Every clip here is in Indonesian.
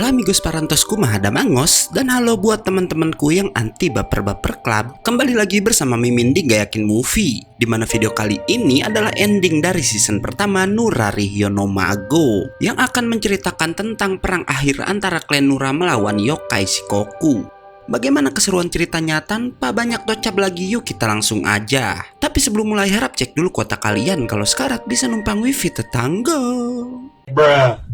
Hola amigos parantosku Mahadamangos, dan halo buat teman-temanku yang anti baper-baper club. Kembali lagi bersama Mimin di Gak Yakin Movie, dimana video kali ini adalah ending dari season pertama Nurarihyo no Mago, yang akan menceritakan tentang perang akhir antara klan Nura melawan Yokai Shikoku. Bagaimana keseruan ceritanya? Tanpa banyak docap lagi, yuk kita langsung aja. Tapi sebelum mulai, harap cek dulu kuota kalian kalau sekarat bisa numpang wifi tetangga. Bruh.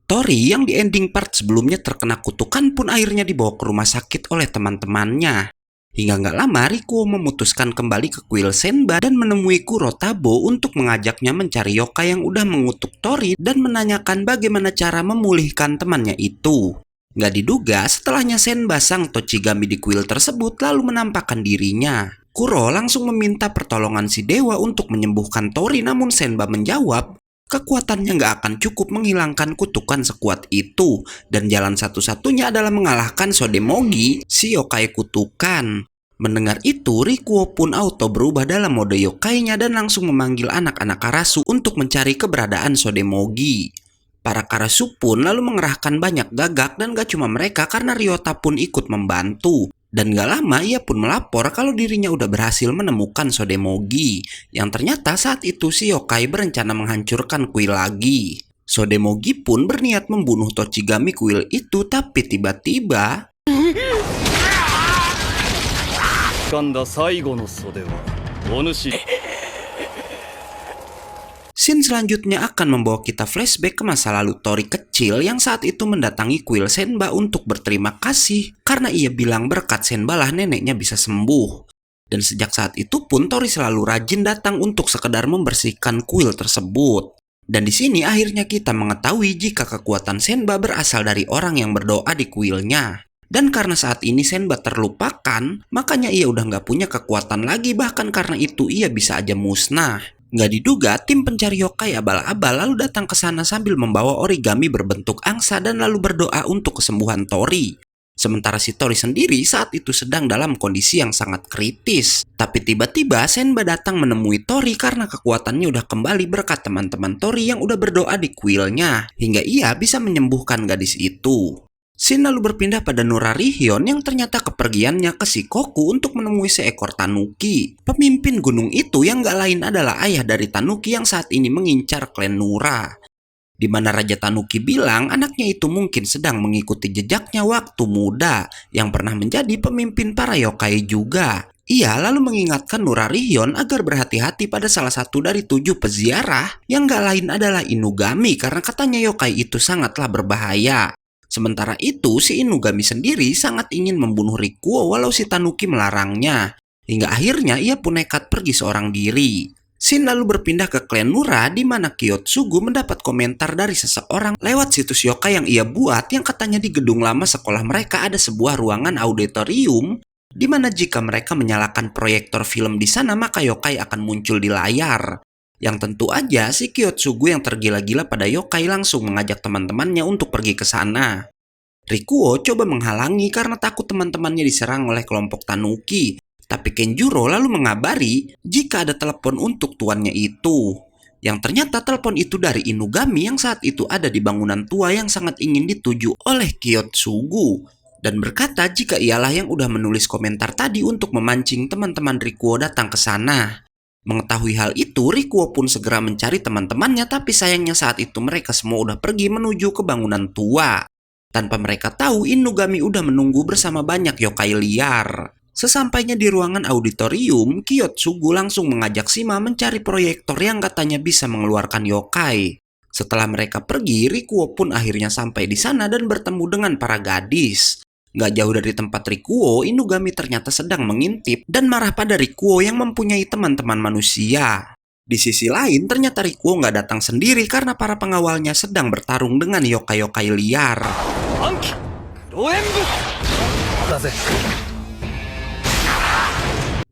Tori yang di ending part sebelumnya terkena kutukan pun akhirnya dibawa ke rumah sakit oleh teman-temannya. Hingga nggak lama Rikuo memutuskan kembali ke kuil Senba dan menemui Kurotabo untuk mengajaknya mencari yokai yang udah mengutuk Tori dan menanyakan bagaimana cara memulihkan temannya itu. Nggak diduga setelahnya Senba sang Tochigami di kuil tersebut lalu menampakkan dirinya. Kuro langsung meminta pertolongan si dewa untuk menyembuhkan Tori, namun Senba menjawab kekuatannya nggak akan cukup menghilangkan kutukan sekuat itu, dan jalan satu-satunya adalah mengalahkan Sodemogi, si yokai kutukan. Mendengar itu, Rikuo pun auto berubah dalam mode yokainya dan langsung memanggil anak-anak Karasu untuk mencari keberadaan Sodemogi. Para Karasu pun lalu mengerahkan banyak gagak, dan gak cuma mereka karena Ryota pun ikut membantu. Dan gak lama ia pun melapor kalau dirinya udah berhasil menemukan Sodemogi, yang ternyata saat itu si yokai berencana menghancurkan kuil lagi. Sodemogi pun berniat membunuh Tochigami kuil itu, tapi tiba-tiba scene selanjutnya akan membawa kita flashback ke masa lalu Tori kecil yang saat itu mendatangi kuil Senba untuk berterima kasih karena ia bilang berkat Senba lah neneknya bisa sembuh. Dan sejak saat itu pun Tori selalu rajin datang untuk sekedar membersihkan kuil tersebut. Dan di sini akhirnya kita mengetahui jika kekuatan Senba berasal dari orang yang berdoa di kuilnya. Dan karena saat ini Senba terlupakan, makanya ia udah nggak punya kekuatan lagi, bahkan karena itu ia bisa aja musnah. Nggak diduga, tim pencari yokai abal-abal lalu datang ke sana sambil membawa origami berbentuk angsa dan lalu berdoa untuk kesembuhan Tori. Sementara si Tori sendiri saat itu sedang dalam kondisi yang sangat kritis. Tapi tiba-tiba Senba datang menemui Tori karena kekuatannya udah kembali berkat teman-teman Tori yang udah berdoa di kuilnya, hingga ia bisa menyembuhkan gadis itu. Scene lalu berpindah pada Nurarihyo yang ternyata kepergiannya ke Shikoku untuk menemui seekor tanuki. Pemimpin gunung itu yang gak lain adalah ayah dari tanuki yang saat ini mengincar klan Nura. Di mana Raja Tanuki bilang anaknya itu mungkin sedang mengikuti jejaknya waktu muda yang pernah menjadi pemimpin para yokai juga. Ia lalu mengingatkan Nurarihyo agar berhati-hati pada salah satu dari 7 peziarah yang gak lain adalah Inugami karena katanya yokai itu sangatlah berbahaya. Sementara itu, si Inugami sendiri sangat ingin membunuh Rikuo walau si Tanuki melarangnya. Hingga akhirnya ia pun nekat pergi seorang diri. Shin lalu berpindah ke klan Nura di mana Kyotsugu mendapat komentar dari seseorang lewat situs yokai yang ia buat yang katanya di gedung lama sekolah mereka ada sebuah ruangan auditorium di mana jika mereka menyalakan proyektor film di sana maka yokai akan muncul di layar. Yang tentu aja si Kyotsugu yang tergila-gila pada yokai langsung mengajak teman-temannya untuk pergi ke sana. Rikuo coba menghalangi karena takut teman-temannya diserang oleh kelompok Tanuki, tapi Kenjuro lalu mengabari jika ada telepon untuk tuannya itu. Yang ternyata telepon itu dari Inugami yang saat itu ada di bangunan tua yang sangat ingin dituju oleh Kyotsugu, dan berkata jika ialah yang udah menulis komentar tadi untuk memancing teman-teman Rikuo datang ke sana. Mengetahui hal itu, Rikuo pun segera mencari teman-temannya, tapi sayangnya saat itu mereka semua udah pergi menuju ke bangunan tua. Tanpa mereka tahu, Inugami udah menunggu bersama banyak yokai liar. Sesampainya di ruangan auditorium, Kyotsugu langsung mengajak Shima mencari proyektor yang katanya bisa mengeluarkan yokai. Setelah mereka pergi, Rikuo pun akhirnya sampai di sana dan bertemu dengan para gadis. Gak jauh dari tempat Rikuo, Inugami ternyata sedang mengintip dan marah pada Rikuo yang mempunyai teman-teman manusia. Di sisi lain, ternyata Rikuo gak datang sendiri karena para pengawalnya sedang bertarung dengan yokai-yokai liar.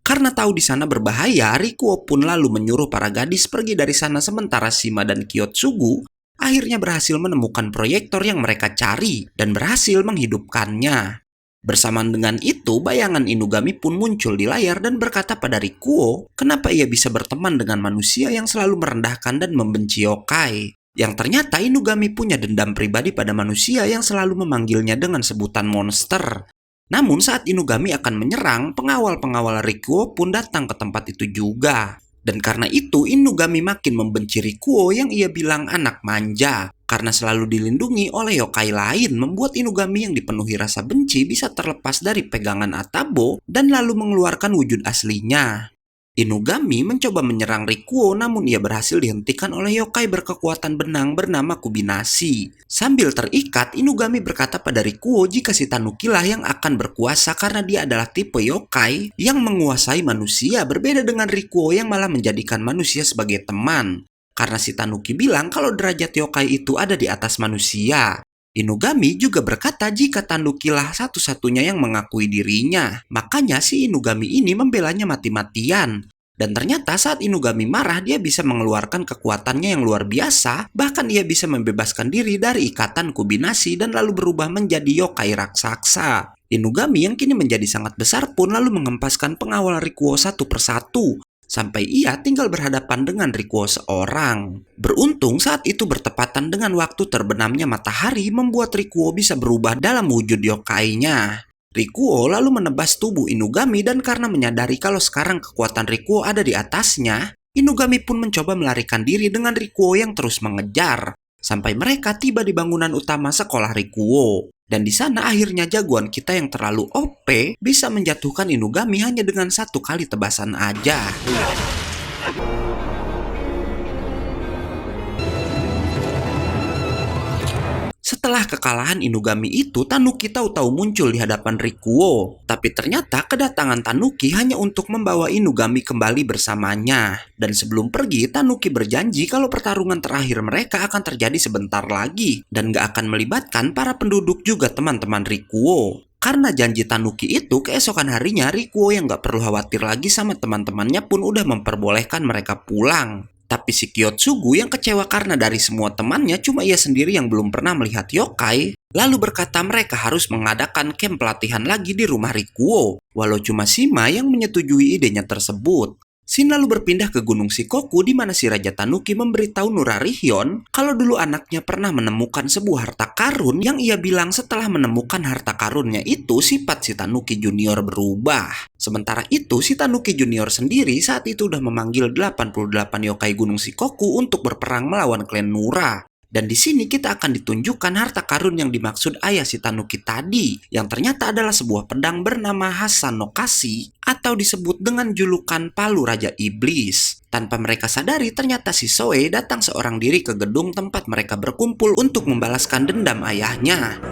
Karena tahu di sana berbahaya, Rikuo pun lalu menyuruh para gadis pergi dari sana sementara Shima dan Kyotsugu akhirnya berhasil menemukan proyektor yang mereka cari dan berhasil menghidupkannya. Bersamaan dengan itu, bayangan Inugami pun muncul di layar dan berkata pada Rikuo, kenapa ia bisa berteman dengan manusia yang selalu merendahkan dan membenci yokai. Yang ternyata Inugami punya dendam pribadi pada manusia yang selalu memanggilnya dengan sebutan monster. Namun saat Inugami akan menyerang, pengawal-pengawal Rikuo pun datang ke tempat itu juga. Dan karena itu Inugami makin membenci Rikuo yang ia bilang anak manja. Karena selalu dilindungi oleh yokai lain, membuat Inugami yang dipenuhi rasa benci bisa terlepas dari pegangan Atabo dan lalu mengeluarkan wujud aslinya. Inugami mencoba menyerang Rikuo, namun ia berhasil dihentikan oleh yokai berkekuatan benang bernama Kubinashi. Sambil terikat, Inugami berkata pada Rikuo jika si Tanuki-lah yang akan berkuasa karena dia adalah tipe yokai yang menguasai manusia, berbeda dengan Rikuo yang malah menjadikan manusia sebagai teman. Karena si Tanuki bilang kalau derajat yokai itu ada di atas manusia. Inugami juga berkata jika Tanuki-lah satu-satunya yang mengakui dirinya. Makanya si Inugami ini membelanya mati-matian. Dan ternyata saat Inugami marah dia bisa mengeluarkan kekuatannya yang luar biasa. Bahkan ia bisa membebaskan diri dari ikatan Kubinashi dan lalu berubah menjadi yokai raksasa. Inugami yang kini menjadi sangat besar pun lalu mengempaskan pengawal Rikuo satu persatu. Sampai ia tinggal berhadapan dengan Rikuo seorang. Beruntung saat itu bertepatan dengan waktu terbenamnya matahari membuat Rikuo bisa berubah dalam wujud yokainya. Rikuo lalu menebas tubuh Inugami dan karena menyadari kalau sekarang kekuatan Rikuo ada di atasnya, Inugami pun mencoba melarikan diri dengan Rikuo yang terus mengejar. Sampai mereka tiba di bangunan utama sekolah Rikuo. Dan di sana akhirnya jagoan kita yang terlalu OP bisa menjatuhkan Inugami hanya dengan satu kali tebasan aja. Setelah kekalahan Inugami itu, Tanuki tahu-tahu muncul di hadapan Rikuo. Tapi ternyata kedatangan Tanuki hanya untuk membawa Inugami kembali bersamanya. Dan sebelum pergi, Tanuki berjanji kalau pertarungan terakhir mereka akan terjadi sebentar lagi. Dan gak akan melibatkan para penduduk juga teman-teman Rikuo. Karena janji Tanuki itu, keesokan harinya Rikuo yang gak perlu khawatir lagi sama teman-temannya pun udah memperbolehkan mereka pulang. Tapi si Kyotsugu yang kecewa karena dari semua temannya cuma ia sendiri yang belum pernah melihat yokai, lalu berkata mereka harus mengadakan camp pelatihan lagi di rumah Rikuo, walau cuma Shima yang menyetujui idenya tersebut. Shin lalu berpindah ke Gunung Shikoku di mana si Raja Tanuki memberitahu Nurarihyun kalau dulu anaknya pernah menemukan sebuah harta karun yang ia bilang setelah menemukan harta karunnya itu sifat si Tanuki Junior berubah. Sementara itu si Tanuki Junior sendiri saat itu udah memanggil 88 yokai Gunung Shikoku untuk berperang melawan klan Nura. Dan di sini kita akan ditunjukkan harta karun yang dimaksud ayah si Tanuki tadi, yang ternyata adalah sebuah pedang bernama Hasan no Kashi atau disebut dengan julukan Palu Raja Iblis. Tanpa mereka sadari, ternyata si Soe datang seorang diri ke gedung tempat mereka berkumpul untuk membalaskan dendam ayahnya.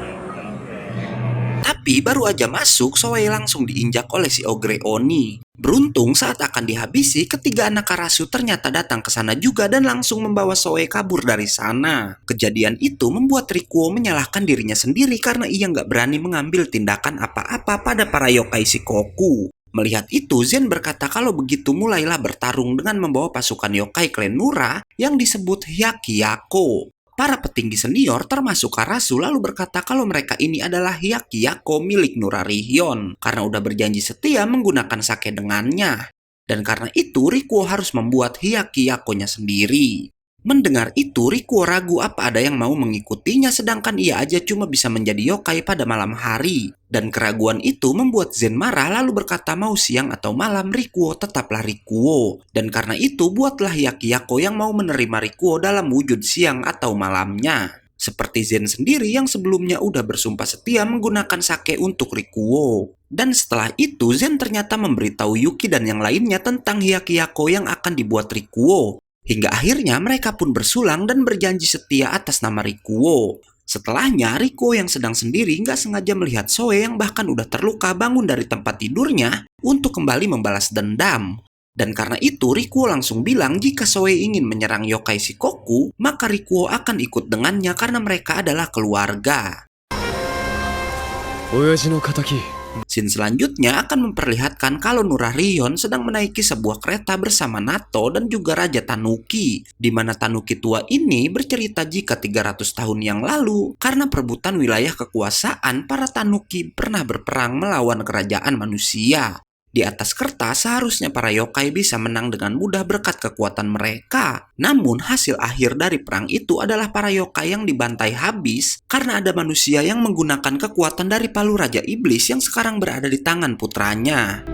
Tapi baru aja masuk, Soe langsung diinjak oleh si Ogre Oni. Beruntung saat akan dihabisi, ketiga anak Karasu ternyata datang ke sana juga dan langsung membawa Soe kabur dari sana. Kejadian itu membuat Rikuo menyalahkan dirinya sendiri karena ia nggak berani mengambil tindakan apa-apa pada para yokai Shikoku. Melihat itu, Zen berkata kalau begitu mulailah bertarung dengan membawa pasukan yokai klan Nura yang disebut Hyakkyako. Para petinggi senior termasuk Karasu lalu berkata kalau mereka ini adalah Hyakkyako milik Nurarihyun karena udah berjanji setia menggunakan sake dengannya. Dan karena itu Rikuo harus membuat Hyakkyako-nya sendiri. Mendengar itu Rikuo ragu apa ada yang mau mengikutinya sedangkan ia aja cuma bisa menjadi yokai pada malam hari. Dan keraguan itu membuat Zen marah lalu berkata mau siang atau malam Rikuo tetaplah Rikuo. Dan karena itu buatlah Hyakkyako yang mau menerima Rikuo dalam wujud siang atau malamnya. Seperti Zen sendiri yang sebelumnya udah bersumpah setia menggunakan sake untuk Rikuo. Dan setelah itu Zen ternyata memberitahu Yuki dan yang lainnya tentang Hyakkyako yang akan dibuat Rikuo. Hingga akhirnya mereka pun bersulang dan berjanji setia atas nama Rikuo. Setelahnya, Rikuo yang sedang sendiri nggak sengaja melihat Soe yang bahkan udah terluka bangun dari tempat tidurnya untuk kembali membalas dendam. Dan karena itu, Rikuo langsung bilang jika Soe ingin menyerang yokai Shikoku, maka Rikuo akan ikut dengannya karena mereka adalah keluarga. Oyaji no kataki, Scene selanjutnya akan memperlihatkan kalau Nurarion sedang menaiki sebuah kereta bersama Nato dan juga Raja Tanuki, di mana Tanuki tua ini bercerita jika 300 tahun yang lalu, karena perebutan wilayah kekuasaan, para Tanuki pernah berperang melawan kerajaan manusia. Di atas kertas seharusnya para yokai bisa menang dengan mudah berkat kekuatan mereka. Namun hasil akhir dari perang itu adalah para yokai yang dibantai habis karena ada manusia yang menggunakan kekuatan dari palu Raja Iblis yang sekarang berada di tangan putranya.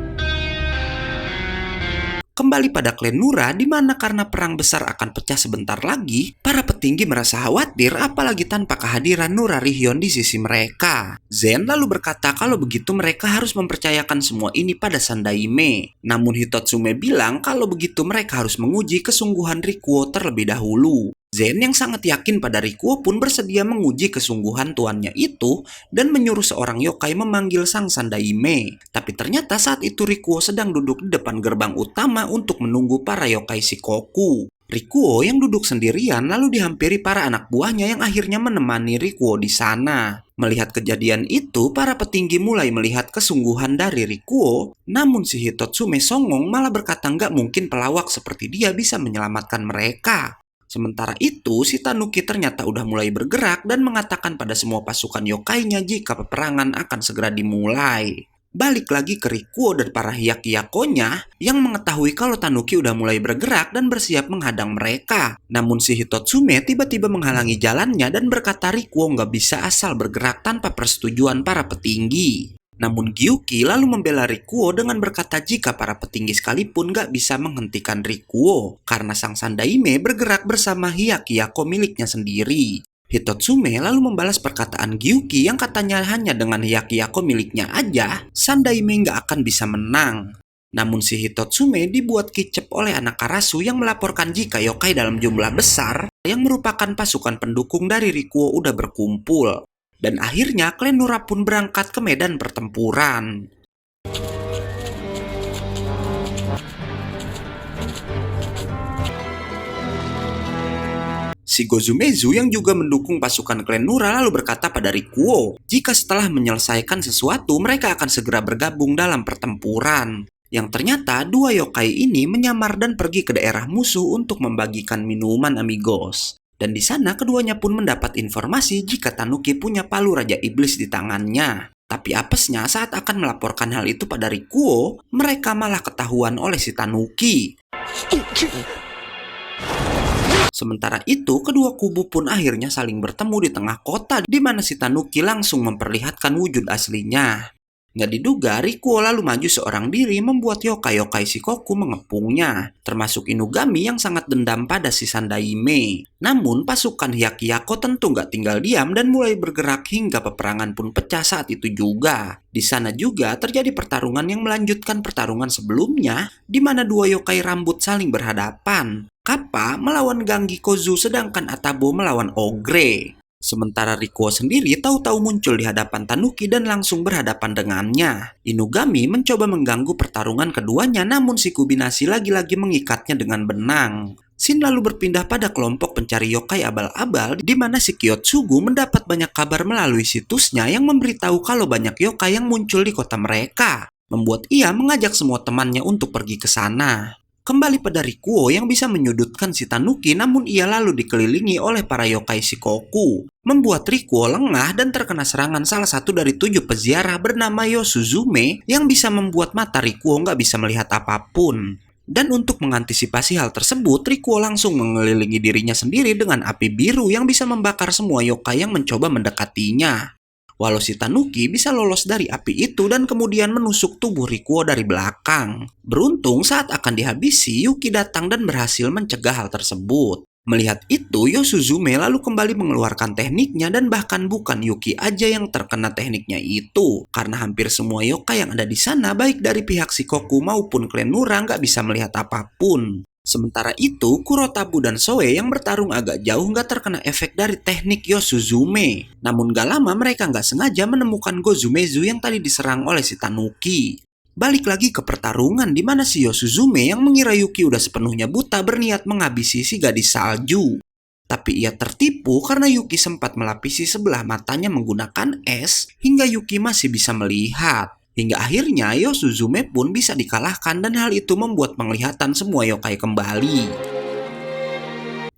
Kembali pada klan Nura, di mana karena perang besar akan pecah sebentar lagi, para petinggi merasa khawatir apalagi tanpa kehadiran Nurarion di sisi mereka. Zen lalu berkata kalau begitu mereka harus mempercayakan semua ini pada Sandaime. Namun Hitotsume bilang kalau begitu mereka harus menguji kesungguhan Rikuo terlebih dahulu. Zen yang sangat yakin pada Rikuo pun bersedia menguji kesungguhan tuannya itu dan menyuruh seorang yokai memanggil sang Sandaime. Tapi ternyata saat itu Rikuo sedang duduk di depan gerbang utama untuk menunggu para yokai Shikoku. Rikuo yang duduk sendirian lalu dihampiri para anak buahnya yang akhirnya menemani Rikuo di sana. Melihat kejadian itu, para petinggi mulai melihat kesungguhan dari Rikuo, namun si Hitotsume songong malah berkata nggak mungkin pelawak seperti dia bisa menyelamatkan mereka. Sementara itu, si Tanuki ternyata udah mulai bergerak dan mengatakan pada semua pasukan yokainya jika peperangan akan segera dimulai. Balik lagi ke Rikuo dan para Hyakuyakonya yang mengetahui kalau Tanuki udah mulai bergerak dan bersiap menghadang mereka. Namun si Hitotsume tiba-tiba menghalangi jalannya dan berkata Rikuo nggak bisa asal bergerak tanpa persetujuan para petinggi. Namun Gyuki lalu membela Rikuo dengan berkata jika para petinggi sekalipun gak bisa menghentikan Rikuo karena sang Sandaime bergerak bersama Hyakuyako miliknya sendiri. Hitotsume lalu membalas perkataan Gyuki yang katanya hanya dengan Hyakuyako miliknya aja, Sandaime gak akan bisa menang. Namun si Hitotsume dibuat kicep oleh anak Karasu yang melaporkan jika yokai dalam jumlah besar yang merupakan pasukan pendukung dari Rikuo udah berkumpul. Dan akhirnya klan Nura pun berangkat ke medan pertempuran. Si Gozumezu yang juga mendukung pasukan klan Nura lalu berkata pada Rikuo, jika setelah menyelesaikan sesuatu mereka akan segera bergabung dalam pertempuran. Yang ternyata dua yokai ini menyamar dan pergi ke daerah musuh untuk membagikan minuman amigos. Dan di sana keduanya pun mendapat informasi jika Tanuki punya palu Raja Iblis di tangannya. Tapi apesnya saat akan melaporkan hal itu pada Rikuo, mereka malah ketahuan oleh si Tanuki. Sementara itu, kedua kubu pun akhirnya saling bertemu di tengah kota di mana si Tanuki langsung memperlihatkan wujud aslinya. Nggak diduga, Rikuo lalu maju seorang diri membuat yokai-yokai Shikoku mengepungnya, termasuk Inugami yang sangat dendam pada si Sandaime. Namun pasukan Hyakuyako tentu nggak tinggal diam dan mulai bergerak hingga peperangan pun pecah saat itu juga. Di sana juga terjadi pertarungan yang melanjutkan pertarungan sebelumnya, di mana dua yokai rambut saling berhadapan. Kappa melawan Gangi Kozu sedangkan Atabo melawan Ogre. Sementara Rikuo sendiri tahu-tahu muncul di hadapan Tanuki dan langsung berhadapan dengannya. Inugami mencoba mengganggu pertarungan keduanya namun si Kubinashi lagi-lagi mengikatnya dengan benang. Shin lalu berpindah pada kelompok pencari yokai abal-abal di mana si Kyotsugu mendapat banyak kabar melalui situsnya yang memberitahu kalau banyak yokai yang muncul di kota mereka. Membuat ia mengajak semua temannya untuk pergi ke sana. Kembali pada Rikuo yang bisa menyudutkan si Tanuki namun ia lalu dikelilingi oleh para yokai Shikoku. Membuat Rikuo lengah dan terkena serangan salah satu dari 7 peziarah bernama Yosuzume yang bisa membuat mata Rikuo nggak bisa melihat apapun. Dan untuk mengantisipasi hal tersebut, Rikuo langsung mengelilingi dirinya sendiri dengan api biru yang bisa membakar semua yokai yang mencoba mendekatinya. Walau si Tanuki bisa lolos dari api itu dan kemudian menusuk tubuh Rikuo dari belakang. Beruntung saat akan dihabisi, Yuki datang dan berhasil mencegah hal tersebut. Melihat itu, Yosuzume lalu kembali mengeluarkan tekniknya dan bahkan bukan Yuki aja yang terkena tekniknya itu. Karena hampir semua yokai yang ada di sana baik dari pihak Shikoku maupun klan Nura nggak bisa melihat apapun. Sementara itu, Kurotabu dan Soe yang bertarung agak jauh nggak terkena efek dari teknik Yosuzume. Namun gak lama mereka nggak sengaja menemukan Gozumezu yang tadi diserang oleh si Tanuki. Balik lagi ke pertarungan di mana si Yosuzume yang mengira Yuki udah sepenuhnya buta berniat menghabisi si gadis salju. Tapi ia tertipu karena Yuki sempat melapisi sebelah matanya menggunakan es hingga Yuki masih bisa melihat. Hingga akhirnya Yosuzume pun bisa dikalahkan dan hal itu membuat penglihatan semua yokai kembali.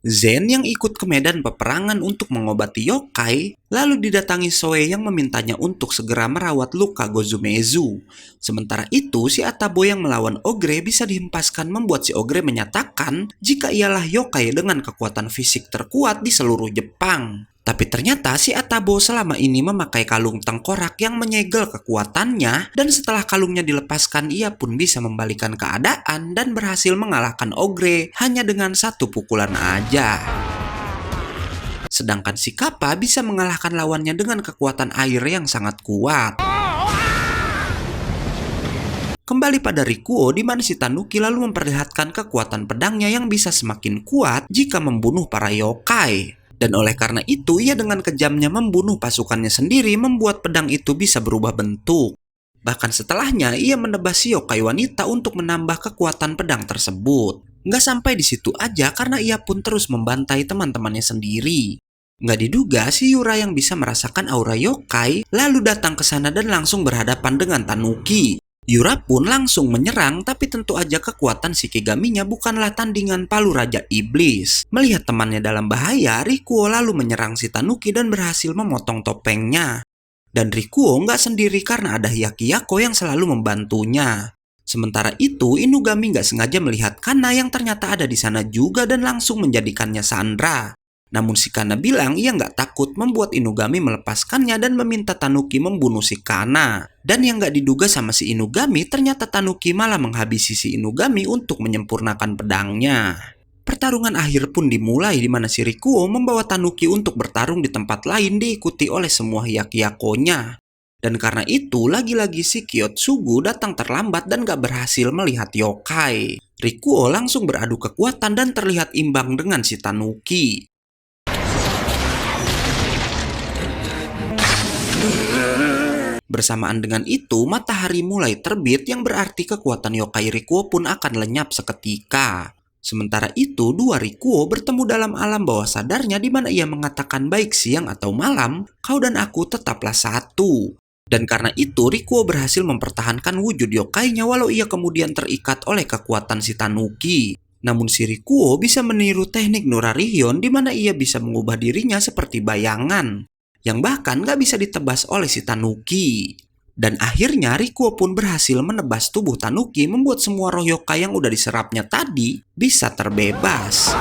Zen yang ikut ke medan peperangan untuk mengobati yokai, lalu didatangi Soe yang memintanya untuk segera merawat luka Gozumezu. Sementara itu, si Atabo yang melawan Ogre bisa dihempaskan membuat si Ogre menyatakan jika ialah yokai dengan kekuatan fisik terkuat di seluruh Jepang. Tapi ternyata si Atabo selama ini memakai kalung tengkorak yang menyegel kekuatannya, dan setelah kalungnya dilepaskan ia pun bisa membalikan keadaan dan berhasil mengalahkan Ogre hanya dengan satu pukulan aja. Sedangkan si Kappa bisa mengalahkan lawannya dengan kekuatan air yang sangat kuat. Kembali pada Rikuo, di mana si Tanuki lalu memperlihatkan kekuatan pedangnya yang bisa semakin kuat jika membunuh para yokai. Dan oleh karena itu, ia dengan kejamnya membunuh pasukannya sendiri membuat pedang itu bisa berubah bentuk. Bahkan setelahnya, ia menebas si yokai wanita untuk menambah kekuatan pedang tersebut. Nggak sampai di situ aja karena ia pun terus membantai teman-temannya sendiri. Nggak diduga si Yura yang bisa merasakan aura yokai lalu datang ke sana dan langsung berhadapan dengan Tanuki. Yura pun langsung menyerang, tapi tentu aja kekuatan Shikigaminya bukanlah tandingan palu Raja Iblis. Melihat temannya dalam bahaya, Rikuo lalu menyerang si Tanuki dan berhasil memotong topengnya. Dan Rikuo nggak sendiri karena ada Hyakiyako yang selalu membantunya. Sementara itu, Inugami nggak sengaja melihat Kana yang ternyata ada di sana juga dan langsung menjadikannya sandra. Namun si Kana bilang ia nggak takut, membuat Inugami melepaskannya dan meminta Tanuki membunuh si Kana. Dan yang nggak diduga sama si Inugami, ternyata Tanuki malah menghabisi si Inugami untuk menyempurnakan pedangnya. Pertarungan akhir pun dimulai di mana si Rikuo membawa Tanuki untuk bertarung di tempat lain diikuti oleh semua Hyakiyakonya. Dan karena itu, lagi-lagi si Kyotsugu datang terlambat dan gak berhasil melihat yokai. Rikuo langsung beradu kekuatan dan terlihat imbang dengan si Tanuki. Bersamaan dengan itu, matahari mulai terbit yang berarti kekuatan yokai Rikuo pun akan lenyap seketika. Sementara itu, dua Rikuo bertemu dalam alam bawah sadarnya di mana ia mengatakan baik siang atau malam, kau dan aku tetaplah satu. Dan karena itu, Rikuo berhasil mempertahankan wujud yokainya walau ia kemudian terikat oleh kekuatan si Tanuki. Namun si Rikuo bisa meniru teknik Nurarihyun di mana ia bisa mengubah dirinya seperti bayangan, yang bahkan gak bisa ditebas oleh si Tanuki. Dan akhirnya Rikuo pun berhasil menebas tubuh Tanuki membuat semua roh yokai yang udah diserapnya tadi bisa terbebas.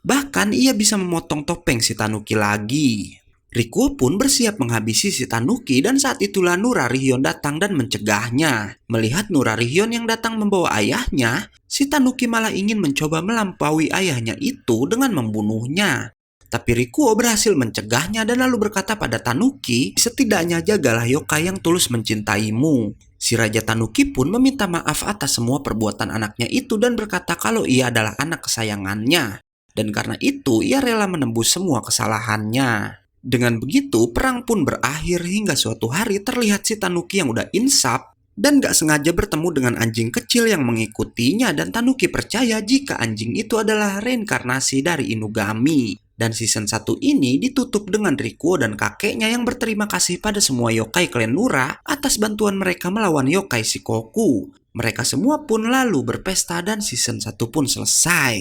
Bahkan ia bisa memotong topeng si Tanuki lagi. Rikuo pun bersiap menghabisi si Tanuki dan saat itulah Nurarihyun datang dan mencegahnya. Melihat Nurarihyun yang datang membawa ayahnya, si Tanuki malah ingin mencoba melampaui ayahnya itu dengan membunuhnya. Tapi Rikuo berhasil mencegahnya dan lalu berkata pada Tanuki, setidaknya jagalah yokai yang tulus mencintaimu. Si Raja Tanuki pun meminta maaf atas semua perbuatan anaknya itu dan berkata kalau ia adalah anak kesayangannya. Dan karena itu ia rela menembus semua kesalahannya. Dengan begitu perang pun berakhir hingga suatu hari terlihat si Tanuki yang udah insaf dan gak sengaja bertemu dengan anjing kecil yang mengikutinya dan Tanuki percaya jika anjing itu adalah reinkarnasi dari Inugami. Dan season 1 ini ditutup dengan Rikuo dan kakeknya yang berterima kasih pada semua yokai klan Nura atas bantuan mereka melawan yokai Shikoku. Mereka semua pun lalu berpesta dan season 1 pun selesai.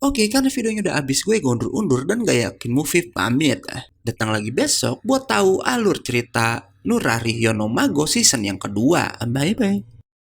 Oke, karena videonya udah habis, gue undur-undur dan gak yakin movie pamit. Datang lagi besok buat tahu alur cerita Nurarihyun no Mago season yang kedua. Bye-bye.